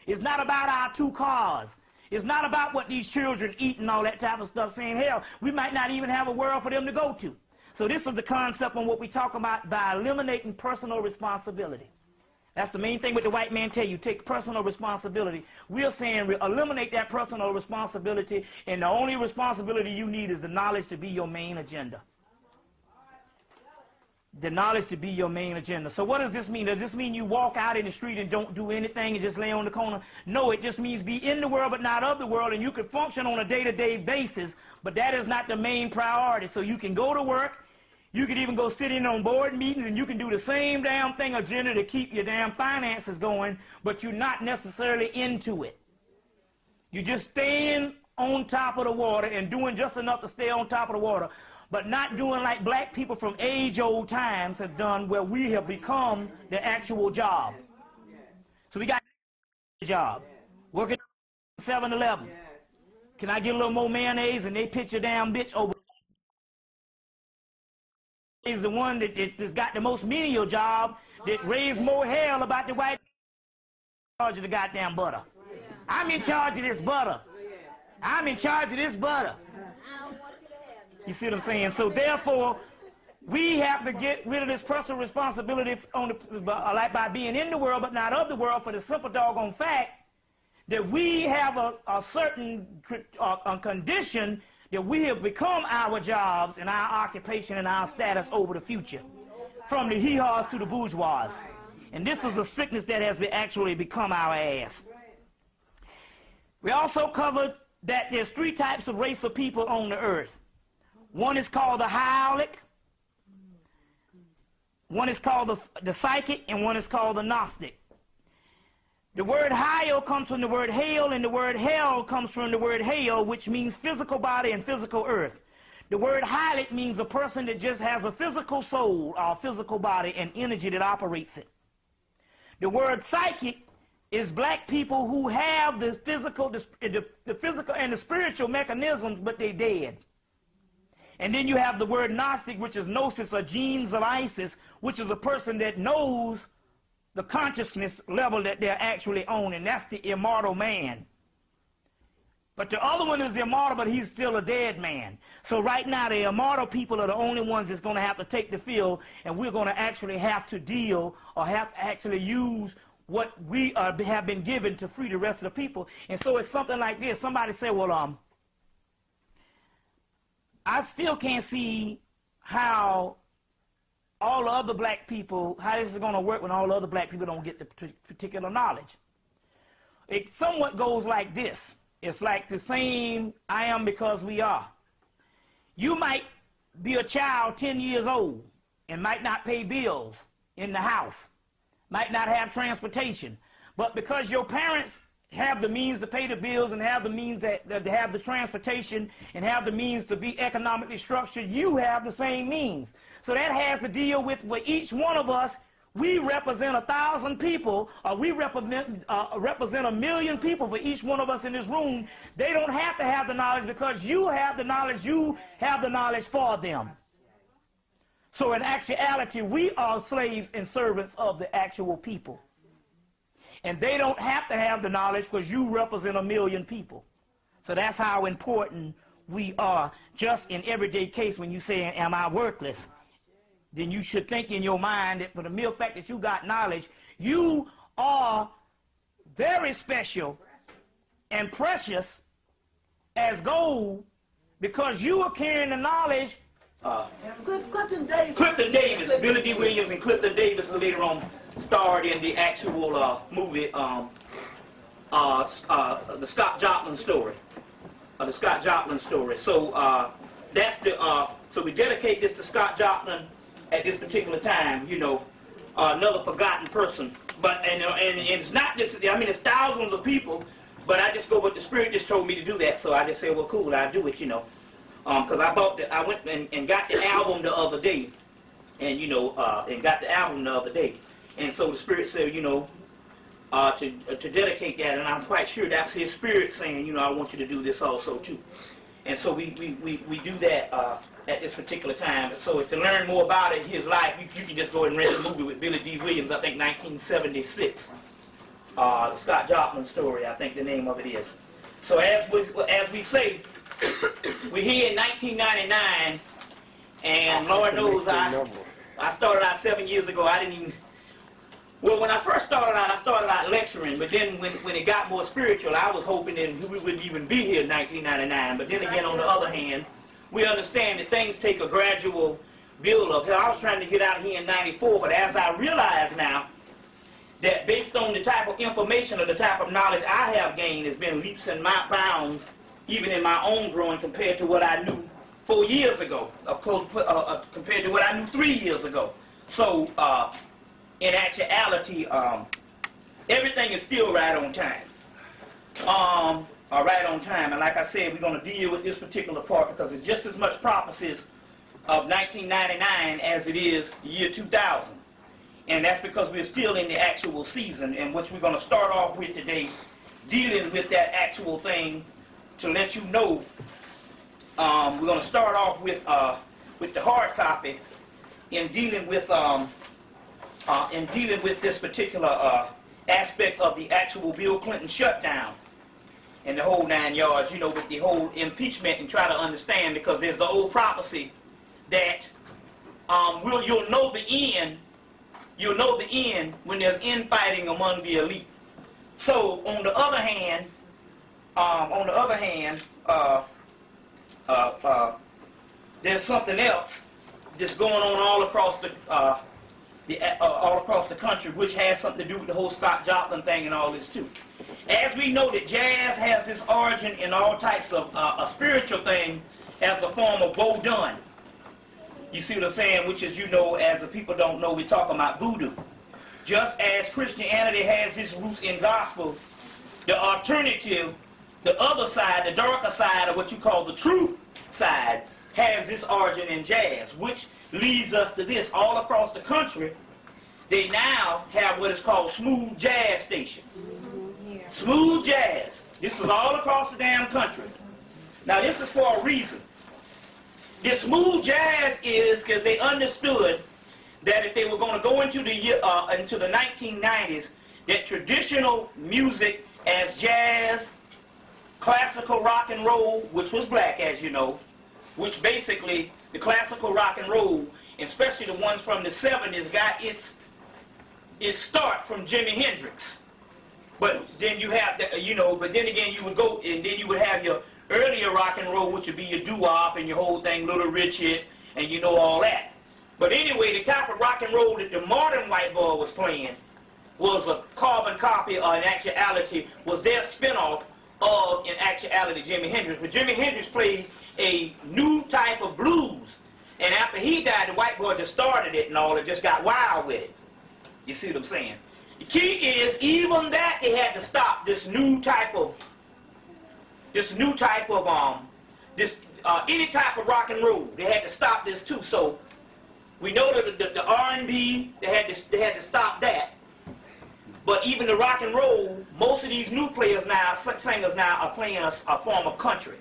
It's not about our 2 cars. It's not about what these children eat and all that type of stuff, saying, hell, we might not even have a world for them to go to. So this is the concept on what we talk about by eliminating personal responsibility. That's the main thing with the white man tell you, take personal responsibility. We're saying eliminate that personal responsibility, and the only responsibility you need is the knowledge to be your main agenda. The knowledge to be your main agenda. So what does this mean? Does this mean you walk out in the street and don't do anything and just lay on the corner? No, it just means be in the world but not of the world, and you can function on a day-to-day basis, but that is not the main priority. So you can go to work, you can even go sit in on board meetings, and you can do the same damn thing agenda to keep your damn finances going, but you're not necessarily into it. You're just staying on top of the water and doing just enough to stay on top of the water, but not doing like black people from age-old times have done, where we have become the actual job. So we got a job. Working 7-Eleven. Can I get a little more mayonnaise? And they pitch a damn bitch over. Is the one that's got the most menial job, that raised more hell about the white charge of the goddamn butter. I'm in charge of this butter. I'm in charge of this butter. You see what I'm saying? So therefore, we have to get rid of this personal responsibility like by being in the world but not of the world, for the simple doggone fact that we have a certain condition that we have become our jobs and our occupation and our status over the future, from the hee-haws to the bourgeois. And this is a sickness that has actually become our ass. We also covered that there's 3 types of race of people on the earth. One is called the hyalic, one is called the psychic, and one is called the gnostic. The word hyle comes from the word hail, and the word hell comes from the word hail, which means physical body and physical earth. The word hyalic means a person that just has a physical soul or physical body and energy that operates it. The word psychic is black people who have the physical and the spiritual mechanisms, but they're dead. And then you have the word Gnostic, which is gnosis or genes of Isis, which is a person that knows the consciousness level that they're actually on, and that's the immortal man. But the other one is immortal, but he's still a dead man. So right now, the immortal people are the only ones that's going to have to take the field, and we're going to actually have to deal or have to actually use what we have been given to free the rest of the people. And so it's something like this. Somebody say, well, I still can't see how all the other black people, how this is going to work when all the other black people don't get the particular knowledge. It somewhat goes like this. It's like the same I am because we are. You might be a child 10 years old and might not pay bills in the house, might not have transportation, but because your parents have the means to pay the bills and have the means to have the transportation and have the means to be economically structured, you have the same means. So that has to deal with where each one of us, we represent 1,000 people, or we represent 1 million people for each one of us in this room. They don't have to have the knowledge because you have the knowledge for them. So in actuality, we are slaves and servants of the actual people. And they don't have to have the knowledge because you represent 1 million people. So that's how important we are. Just in everyday case, when you say, am I worthless? Then you should think in your mind that for the mere fact that you got knowledge, you are very special and precious as gold because you are carrying the knowledge. Clifton Davis, Billy D. Williams and Clifton Davis later on starred in the actual movie, the Scott Joplin story. So that's the, so we dedicate this to Scott Joplin at this particular time, you know, another forgotten person. But, and it's not just, I mean, it's thousands of people, but I just go with the Spirit just told me to do that, so I just said, well, cool, I'll do it, you know. Because I went and got the album the other day, and, you know, and got the album the other day. And so the Spirit said, you know, to dedicate that, and I'm quite sure that's His Spirit saying, you know, I want you to do this also, too. And so we do that at this particular time. So to learn more about it, his life, you can just go and rent the movie with Billy D. Williams, I think 1976. The Scott Joplin story, I think the name of it is. So as we say, we're here in 1999, and Lord knows I started out 7 years ago. I didn't even, well, when I first started out lecturing, but then when it got more spiritual, I was hoping that we wouldn't even be here in 1999. But then again, on the other hand, we understand that things take a gradual build-up. I was trying to get out here in 94, but as I realize now, that based on the type of information or the type of knowledge I have gained, has been leaps and bounds, even in my own growing, compared to what I knew 4 years ago, compared to what I knew 3 years ago. So, in actuality, everything is still right on time. Right on time. And like I said, we're going to deal with this particular part because it's just as much prophecies of 1999 as it is the year 2000. And that's because we're still in the actual season, and which we're going to start off with today, dealing with that actual thing to let you know. We're going to start off with the hard copy in dealing with this particular aspect of the actual Bill Clinton shutdown and the whole 9 yards, you know, with the whole impeachment, and try to understand, because there's the old prophecy that you'll know the end. You'll know the end when there's infighting among the elite. So on the other hand, there's something else that's going on all across the country, which has something to do with the whole Scott Joplin thing and all this too. As we know that jazz has its origin in all types of a spiritual thing as a form of Vodun. You see what I'm saying? Which is, you know, as the people don't know, we're talking about voodoo. Just as Christianity has its roots in gospel, the alternative, the other side, the darker side of what you call the truth side, has its origin in jazz, which leads us to this. All across the country, they now have what is called smooth jazz stations. Smooth jazz. This is all across the damn country. Now, this is for a reason. This smooth jazz is because they understood that if they were going to go into the 1990s, that traditional music as jazz, classical rock and roll, which was black, as you know, which basically the classical rock and roll, especially the ones from the 70s, got its start from Jimi Hendrix. But then you have the, you know, but then again you would go, and then you would have your earlier rock and roll, which would be your doo-wop and your whole thing, Little Richard, and you know all that. But anyway, the type of rock and roll that the modern white boy was playing was a carbon copy, or in actuality was their spinoff of, in actuality, Jimi Hendrix. But Jimi Hendrix played a new type of blues, and after he died, the white boy just started it and all, and just got wild with it. You see what I'm saying? The key is, even that they had to stop this new type of any type of rock and roll. They had to stop this too. So we know that the R&B, they had to stop that. But even the rock and roll, most of these new players now, singers now, are playing a form of country.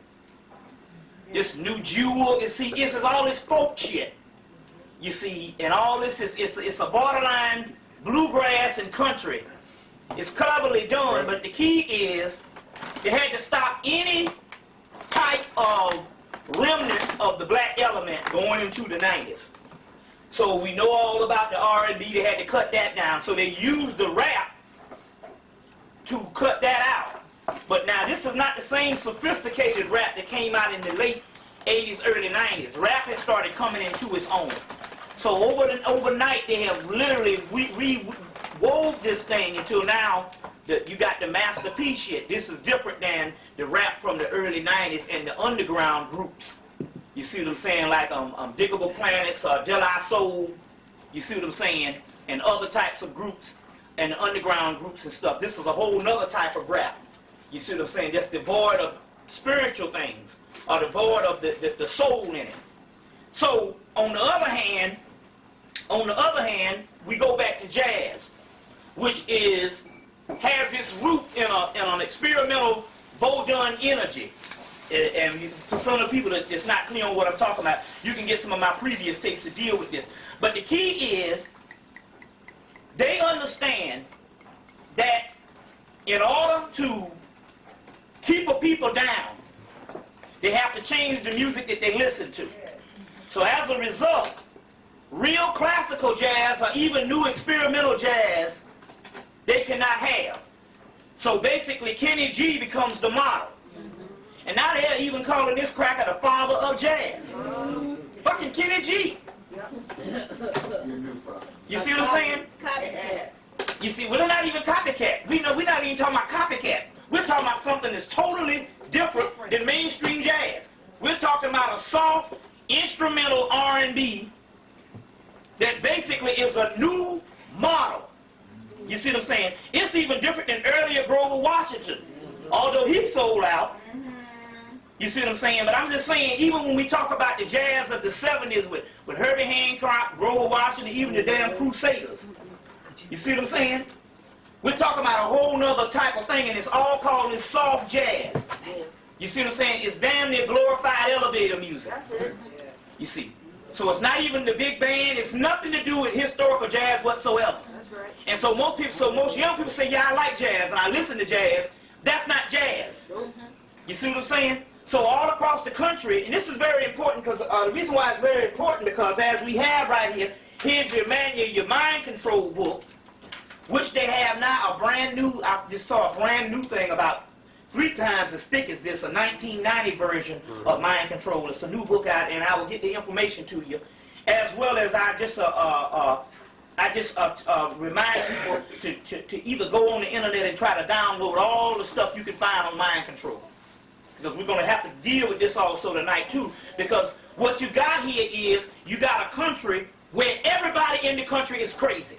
This new jewel, you see, it's all this folk shit. You see, and all this it's a borderline bluegrass and country. It's cleverly done, but the key is they had to stop any type of remnants of the black element going into the 90s. So we know all about the R&B. They had to cut that down. So they used the rap to cut that out. But now this is not the same sophisticated rap that came out in the late 80s, early 90s. Rap has started coming into its own. So overnight they have literally wove this thing until now you got the masterpiece shit. This is different than the rap from the early 90s and the underground groups. You see what I'm saying? Like Diggable Planets, De La Soul, you see what I'm saying? And other types of groups and underground groups and stuff. This is a whole nother type of rap. You see what I'm saying? That's devoid of spiritual things, or devoid of the soul in it. So on the other hand, we go back to jazz, which has its root in an experimental Vaudin energy. And for some of the people that's not clear on what I'm talking about, you can get some of my previous tapes to deal with this. But the key is, they understand that in order to keep a people down, they have to change the music that they listen to. So as a result, real classical jazz or even new experimental jazz, they cannot have. So basically, Kenny G becomes the model. And now they're even calling this cracker the father of jazz. Fucking Kenny G. You see what I'm saying? Copycat. You see, well, they're not even copycat. We're not even talking about copycat. We're talking about something that's totally different than mainstream jazz. We're talking about a soft, instrumental R&B that basically is a new model. You see what I'm saying? It's even different than earlier Grover Washington, although he sold out. You see what I'm saying? But I'm just saying, even when we talk about the jazz of the 70s with Herbie Hancock, Grover Washington, even the damn Crusaders, you see what I'm saying? We're talking about a whole nother type of thing, and it's all called this soft jazz. You see what I'm saying? It's damn near glorified elevator music. You see? So it's not even the big band. It's nothing to do with historical jazz whatsoever. And so most young people say, yeah, I like jazz, and I listen to jazz. That's not jazz. You see what I'm saying? So all across the country, and this is very important because the reason why it's very important, because as we have right here, here's your mind control book, which they have now a brand new, I just saw a brand new thing about 3 times as thick as this, a 1990 version of mind control. It's a new book out, and I will get the information to you, as well as I just remind people to either go on the internet and try to download all the stuff you can find on mind control. Because we're going to have to deal with this also tonight too, because what you got here is, you got a country where everybody in the country is crazy.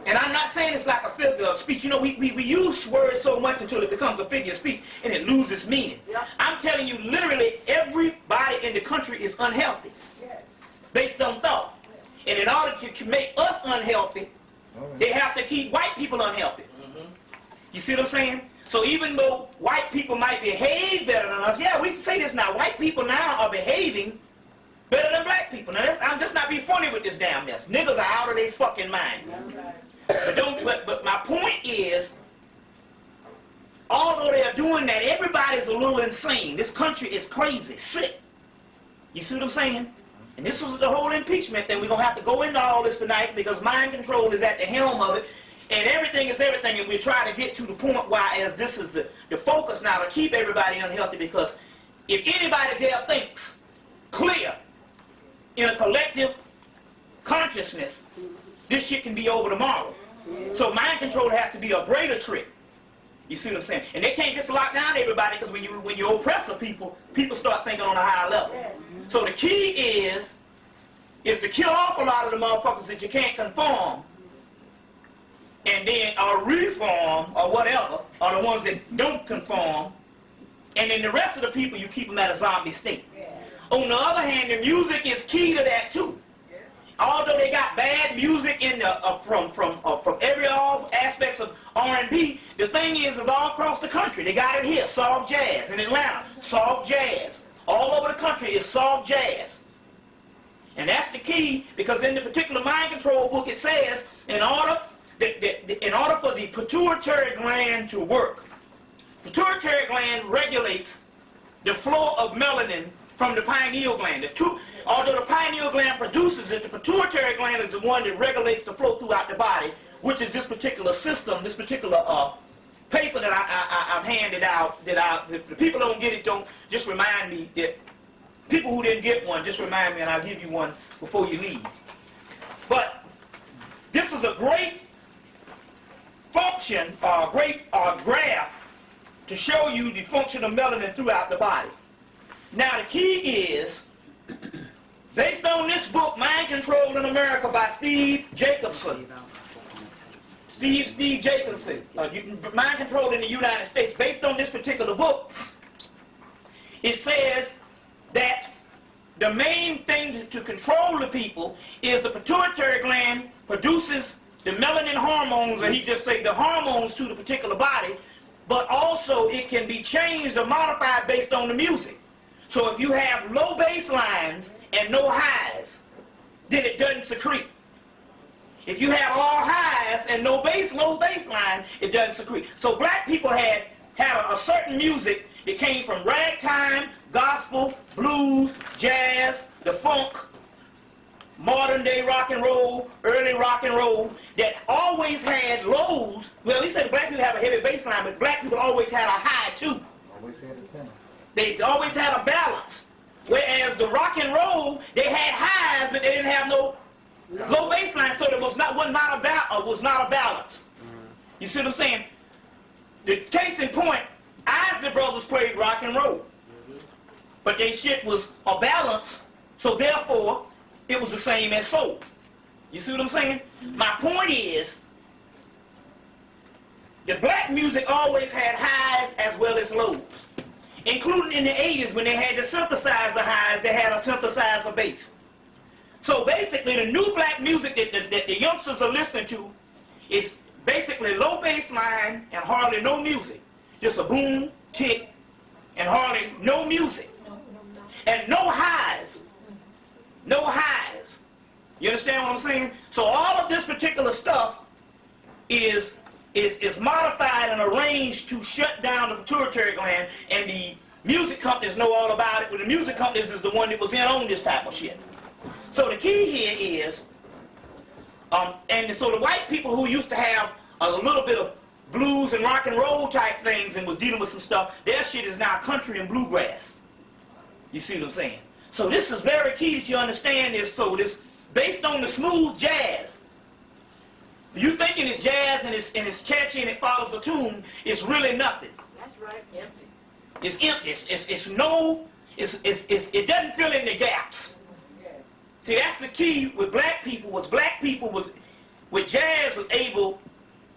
And I'm not saying it's like a figure of speech. You know, we use words so much until it becomes a figure of speech and it loses meaning. I'm telling you, literally everybody in the country is unhealthy based on thought. And in order to make us unhealthy, they have to keep white people unhealthy. You see what I'm saying? So even though white people might behave better than us, yeah, we can say this now. White people now are behaving better than black people. Now, I'm just not being funny with this damn mess. Niggas are out of their fucking mind. But my point is, although they are doing that, everybody's a little insane. This country is crazy, sick. You see what I'm saying? And this was the whole impeachment thing. We're going to have to go into all this tonight because mind control is at the helm of it. And everything is everything, and we're trying to get to the point why, as this is the focus now, to keep everybody unhealthy, because if anybody there thinks clear in a collective consciousness, this shit can be over tomorrow. So mind control has to be a greater trick. You see what I'm saying? And they can't just lock down everybody, because when you oppress people start thinking on a higher level. So the key is to kill off a lot of the motherfuckers that you can't conform, and then reform or whatever, or the ones that don't conform, and then the rest of the people you keep them at a zombie state. On the other hand, the music is key to that too. Although they got bad music in the from every all aspects of R&B, the thing is all across the country. They got it here, soft jazz. In Atlanta, soft jazz. All over the country is soft jazz. And that's the key, because in the particular mind control book it says, in order for the pituitary gland to work, pituitary gland regulates the flow of melanin from the pineal gland. Although the pineal gland produces it, the pituitary gland is the one that regulates the flow throughout the body, which is this particular system, this particular paper that I've handed out. If the people don't get it, don't just remind me. That people who didn't get one, just remind me, and I'll give you one before you leave. But this is a great function, great graph to show you the function of melanin throughout the body. Now the key is, based on this book, Mind Control in America by Steve Jacobson. Steve Jacobson. Mind Control in the United States. Based on this particular book, it says that the main thing to control the people is the pituitary gland produces the melanin hormones, and he just said the hormones to the particular body, but also it can be changed or modified based on the music. So if you have low bass lines and no highs, then it doesn't secrete. If you have all highs and no bass, low bass line, it doesn't secrete. So black people had a certain music that came from ragtime, gospel, blues, jazz, the funk, modern day rock and roll, early rock and roll, that always had lows. Well, he said black people have a heavy bass line, but black people always had a high too. Always had a tenor. They always had a balance. Whereas the rock and roll, they had highs, but they didn't have no low bass line, so there was not a balance. You see what I'm saying? The case in point, Isley Brothers played rock and roll, but their shit was a balance, so therefore it was the same as soul. You see what I'm saying? My point is, the black music always had highs as well as lows, including in the 80s when they had to synthesize the highs, they had to synthesize a bass. So basically the new black music that the youngsters are listening to is basically low bass line and hardly no music. Just a boom, tick, and hardly no music. And no highs. No highs. You understand what I'm saying? So all of this particular stuff is modified and arranged to shut down the pituitary gland, and the music companies know all about it, but the music companies is the one that was in on this type of shit. So the key here is, and so the white people who used to have a little bit of blues and rock and roll type things and was dealing with some stuff, their shit is now country and bluegrass. You see what I'm saying? So this is very key that you understand this. So this, based on the smooth jazz, you thinking it's jazz and it's catchy and it follows a tune, it's really nothing. That's right, empty. It's empty. It doesn't fill in the gaps. See, that's the key with black people. With jazz was able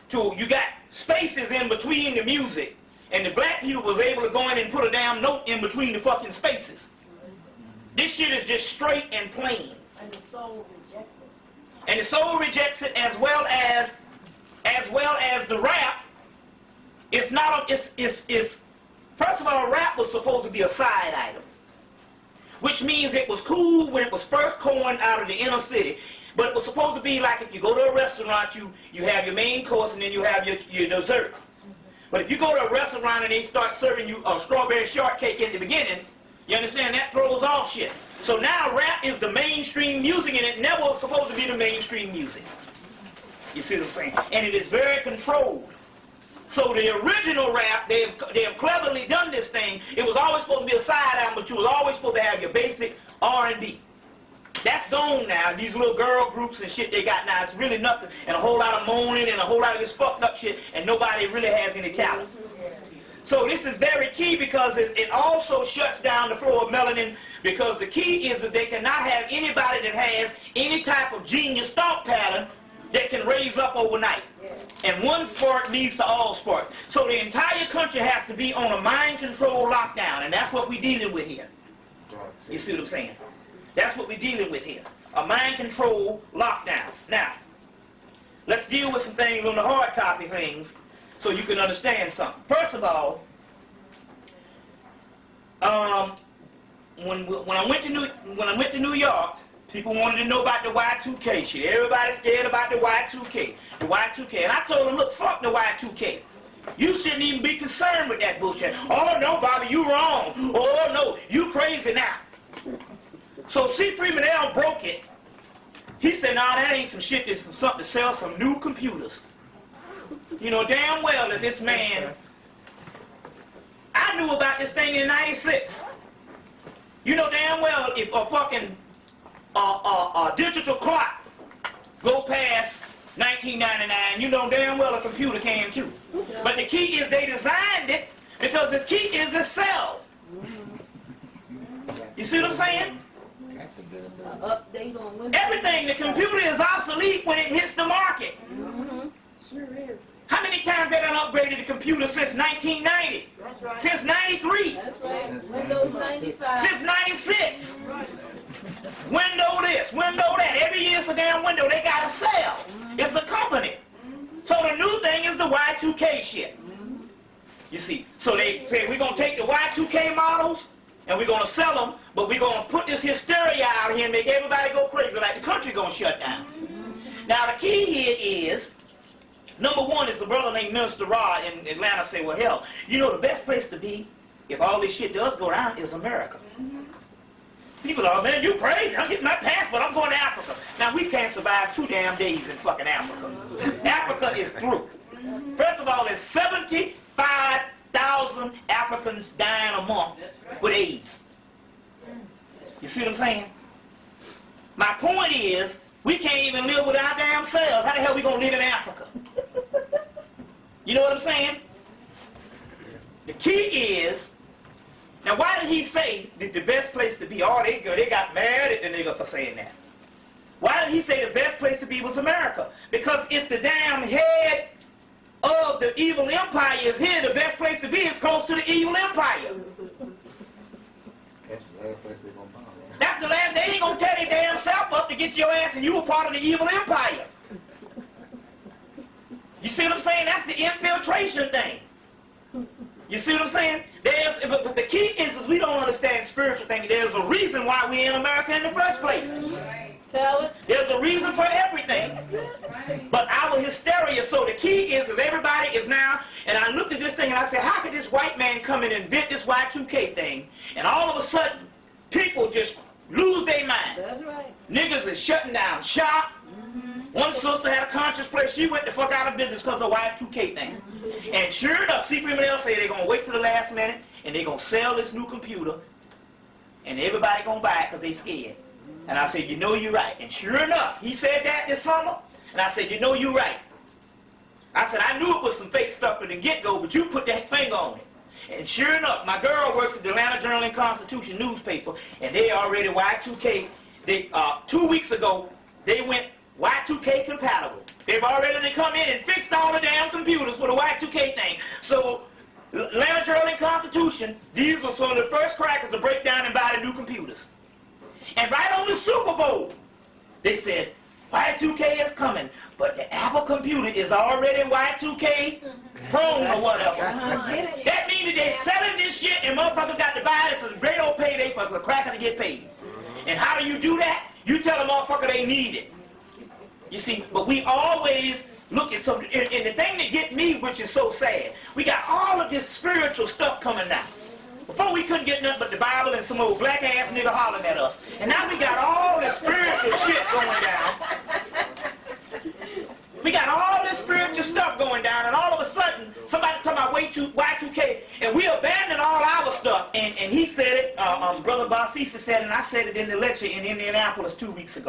to, you got spaces in between the music, and the black people was able to go in and put a damn note in between the fucking spaces. This shit is just straight and plain. And the soul rejects it. And the soul rejects it, as well as the rap. It's not first of all, rap was supposed to be a side item, which means it was cool when it was first coined out of the inner city. But it was supposed to be like if you go to a restaurant, you have your main course and then you have your dessert. But if you go to a restaurant and they start serving you a strawberry shortcake in the beginning, you understand, that throws off shit. So now rap is the mainstream music, and it never was supposed to be the mainstream music. You see what I'm saying? And it is very controlled. So the original rap, they have cleverly done this thing. It was always supposed to be a side album, but you was always supposed to have your basic R&B. That's gone now. These little girl groups and shit they got now, it's really nothing. And a whole lot of moaning and a whole lot of this fucked up shit, and nobody really has any talent. So this is very key because it also shuts down the flow of melanin, because the key is that they cannot have anybody that has any type of genius thought pattern that can raise up overnight. And one spark leads to all sparks. So the entire country has to be on a mind control lockdown, and that's what we're dealing with here. You see what I'm saying? That's what we're dealing with here. A mind control lockdown. Now, let's deal with some things on the hard copy things so you can understand something. First of all, when I went to New York, people wanted to know about the Y2K shit. Everybody's scared about the Y2K. The Y2K. And I told them, look, fuck the Y2K. You shouldn't even be concerned with that bullshit. Oh, no, Bobby, you wrong. Oh, no, you crazy now. So C. Freeman broke it. He said, nah, that ain't some shit. This is something to sell some new computers. You know damn well that this man, I knew about this thing in '96. You know damn well if a fucking digital clock go past 1999, you know damn well a computer can too. But the key is they designed it because the key is to sell. You see what I'm saying? Update on Windows. Everything, the computer is obsolete when it hits the market. Sure is. How many times they done upgraded the computer since 1990? That's right. Since 93? That's right. Windows 95. Since 96? Window this, window that. Every year it's a damn window they got to sell. It's a company. So the new thing is the Y2K shit. You see, so they say we're going to take the Y2K models and we're going to sell them, but we're going to put this hysteria out here and make everybody go crazy like the country going to shut down. Now the key here is, number one is the brother named Minister Rod in Atlanta say, well, hell, you know the best place to be if all this shit does go down is America. People are, man, you crazy. I'm getting my passport. I'm going to Africa. Now, we can't survive 2 damn days in fucking Africa. Africa is through. First of all, there's 75,000 Africans dying a month with AIDS. You see what I'm saying? My point is, we can't even live with our damn selves. How the hell are we going to live in Africa? You know what I'm saying? The key is, now why did he say that the best place to be, oh, they got mad at the nigga for saying that. Why did he say the best place to be was America? Because if the damn head of the evil empire is here, the best place to be is close to the evil empire. That's the last place they're going to bomb. That's the last, they ain't going to tear their damn self up to get your ass and you were part of the evil empire. You see what I'm saying? That's the infiltration thing. You see what I'm saying? But the key is we don't understand spiritual things. There's a reason why we're in America in the first place. Tell it. There's a reason for everything. But our hysteria, so the key is everybody is now, and I looked at this thing and I said, how could this white man come and invent this Y2K thing, and all of a sudden, people just lose their mind. That's right. Niggas is shutting down shop. One sister had a conscious place. She went the fuck out of business because of the Y2K thing. And sure enough, Secret Mel say they're going to wait till the last minute and they're going to sell this new computer and everybody going to buy it because they scared. And I said, you know you're right. And sure enough, he said that this summer. And I said, you know you're right. I said, I knew it was some fake stuff from the get-go, but you put that finger on it. And sure enough, my girl works at the Atlanta Journal and Constitution newspaper, and they already Y2K. 2 weeks ago, they went Y2K compatible. They've already come in and fixed all the damn computers for the Y2K thing. So, Atlanta Journal and Constitution, these were some of the first crackers to break down and buy the new computers. And right on the Super Bowl, they said, Y2K is coming, but the Apple computer is already Y2K prone or whatever. That means that they're selling this shit and motherfuckers got to buy it. It's a great old payday for the cracker to get paid. And how do you do that? You tell the motherfucker they need it. You see, but we always look at something, and the thing that get me, which is so sad, we got all of this spiritual stuff coming now. Before we couldn't get nothing but the Bible and some old black ass nigga hollering at us. And now we got all this spiritual shit going down. We got all this spiritual stuff going down, and all of a sudden, somebody talking about Y2K, and we abandoned all our stuff. And he said it, Brother Barsisa said it, and I said it in the lecture in Indianapolis 2 weeks ago.